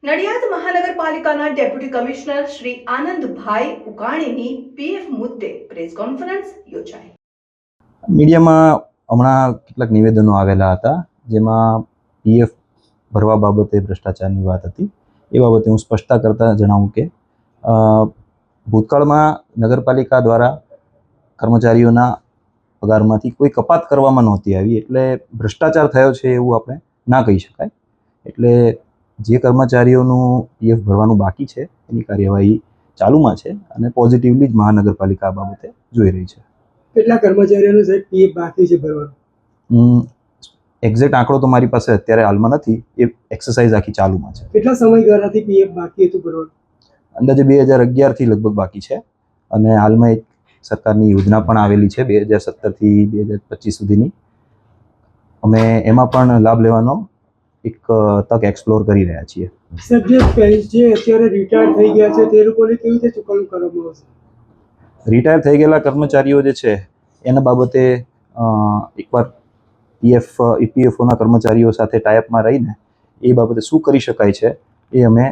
નડિયાદ મહાનગરપાલિકાના deputy commissioner Shri Anandbhai ઉકાણીની PF મુદ્દે press conference યોજાઈ. મીડિયામાં હમણાં કેટલાક નિવેદનો આવેલા હતા જેમાં પીએફ ભરવા બાબતે ભ્રષ્ટાચારની વાત હતી. એ બાબતે હું સ્પષ્ટતા કરતા જણાવું કે ભૂતકાળમાં નગરપાલિકા દ્વારા કર્મચારીઓના પગારમાંથી કોઈ કપાત કરવામાં નહોતી આવી, એટલે ભ્રષ્ટાચાર થયો છે એવું આપણે ના કહી શકાય. એટલે જે કર્મચારીઓનું પીએફ ભરવાનું બાકી છે એની કાર્યવાહી ચાલુમાં છે અને પોઝિટિવલી જ મહાનગરપાલિકા આ બાબતે જોઈ રહી છે. કેટલા કર્મચારીઓનું સાહેબ પીએફ બાકી છે ભરવાનું? એક્ઝેક્ટ આંકડો તો મારી પાસે અત્યારે હાલમાં નથી. એ એક્સરસાઇઝ આખી ચાલુમાં છે. કેટલા સમયગાળાથી પીએફ બાકી હતું ભરવાનું? અંદાજે 2011થી લગભગ બાકી છે અને હાલમાં એક સરકારની યોજના પણ આવેલી છે 2017થી 2025 સુધીની. અમે એમાં પણ લાભ લેવાનો એક તક એક્સપ્લોર કરી રહ્યા છીએ. સાહેબ, જે અત્યારે રિટાયર થઈ ગયા છે તે લોકોને કેવી રીતે ચૂકવણું કરવામાં આવશે? રિટાયર થઈ ગયેલા કર્મચારીઓ જે છે એના બાબતે એકવાર ઈપીએફઓના કર્મચારીઓ સાથે ટાઈઅપમાં રહીને એ બાબતે શું કરી શકાય છે એ અમે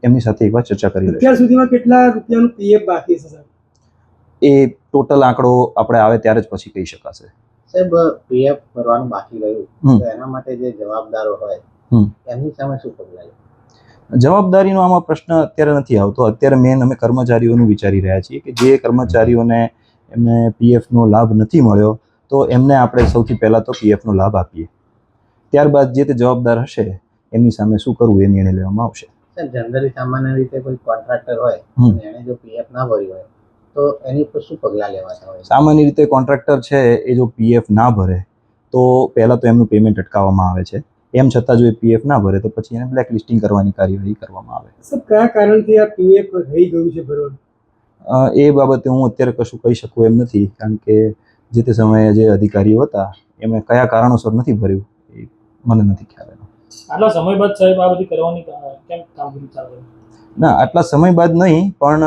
એમની સાથે એકવાર ચર્ચા કરી લઈશું. અત્યાર સુધીમાં કેટલા રૂપિયાનું પીએફ બાકી છે સાહેબ? એ ટોટલ આંકડો આપણે આવે ત્યારે જ પછી કહી શકાશે. સાહેબ, પીએફ ભરવાનું બાકી રહ્યું તો એના માટે જે જવાબદારો હોય એમની સામે શું પગલાં લેવા? જવાબદારીનો આમાં પ્રશ્ન અત્યારે નથી આવતો. અત્યારે મેન અમે કર્મચારીઓનું વિચારી રહ્યા છીએ કે જે કર્મચારીઓને એમને પીએફનો લાભ નથી મળ્યો તો એમને આપણે સૌથી પહેલાં તો પીએફનો લાભ આપીએ. ત્યારબાદ જે તે જવાબદાર હશે એમની સામે શું કરવું એ નિર્ણય લેવામાં આવશે. સાહેબ, જનરલી સામાન્ય રીતે કોઈ કોન્ટ્રાક્ટર હોય અને એણે જો પીએફ ના ભર્યું હોય તો એની ઉપર શું પગલાં લેવાતા હોય? સામાન્ય રીતે કોન્ટ્રાક્ટર છે એ જો પીએફ ના ભરે તો પહેલાં તો એમનું પેમેન્ટ અટકાવવામાં આવે છે. એમ છતાં જો એ પીએફ ના ભરે તો પછી એને બ્લેક લિસ્ટિંગ કરવાની કાર્યવાહી કરવામાં આવે. સાહેબ, કયા કારણથી આ પીએફ રહી ગયું છે ભરવાનું? એ બાબતે હું અત્યારે કશું કહી શકું એમ નથી, કારણ કે જે તે સમયે જે અધિકારીઓ હતા એમણે કયા કારણોસર નથી ભર્યું એ મને નથી ખ્યાલ એનો. આટલા સમય બાદ સાહેબ આ બધી કરવાની કેમ કામગીરી ચાલે? ના, આટલા સમય બાદ નહીં, પણ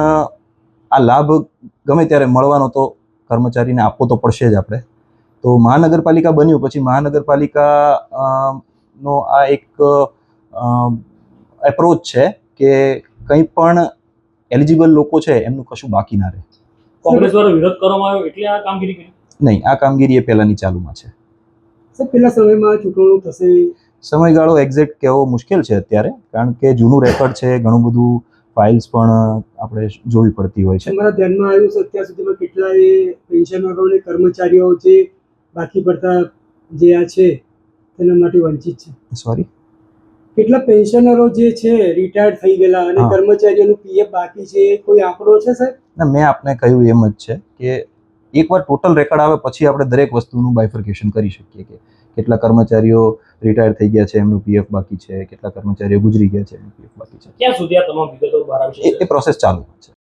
આ લાભ ગમે ત્યારે મળવાનો તો કર્મચારીને આપવો તો પડશે જ આપણે. તો મહાનગરપાલિકા બન્યું પછી મહાનગરપાલિકા નો આ એક એપ્રોચ છે કે કંઈ પણ એલિજિબલ લોકો છે એમનું કશું બાકી ના રહે. કોંગ્રેસ દ્વારા વિરોધ કરવામાં આવ્યો એટલે આ કામગીરી કરી? નહીં, આ કામગીરી એ પહેલાંની ચાલુમાં છે. સાહેબ, કેટલા સમયમાં ચૂકવણું થશે? સમયગાળો એક્ઝેક્ટ કહેવો મુશ્કેલ છે અત્યારે, કારણ કે જૂનું રેકોર્ડ છે, ઘણું બધું ફાઇલ્સ પણ આપણે જોવી પડતી હોય છે. તમારા ધ્યાનમાં આવ્યું છે અત્યાર સુધીમાં કેટલાય પેન્શનરો અને કર્મચારીઓ જે બાકી પડતા જે આ છે તેના માટે વંચિત છે? સોરી, કેટલા પેન્શનરો જે છે રિટાયર થઈ ગયેલા અને કર્મચારીઓનું પીએફ બાકી છે, કોઈ આંકડો છે સાહેબ? ના, મેં આપને કહ્યું એમ જ છે કે એકવાર ટોટલ રેકોર્ડ આવે પછી આપણે દરેક વસ્તુનું બાયફર્કેશન કરી શકીએ કે કેટલા કર્મચારીઓ રિટાયર થઈ ગયા છે એમનું પીએફ બાકી છે, કેટલા કર્મચારીઓ ગુજરી ગયા છે એમનું પીએફ બાકી છે. ક્યાં સુધી આ તમામ વિગતો બહાર આવશે? એ પ્રોસેસ ચાલુ છે.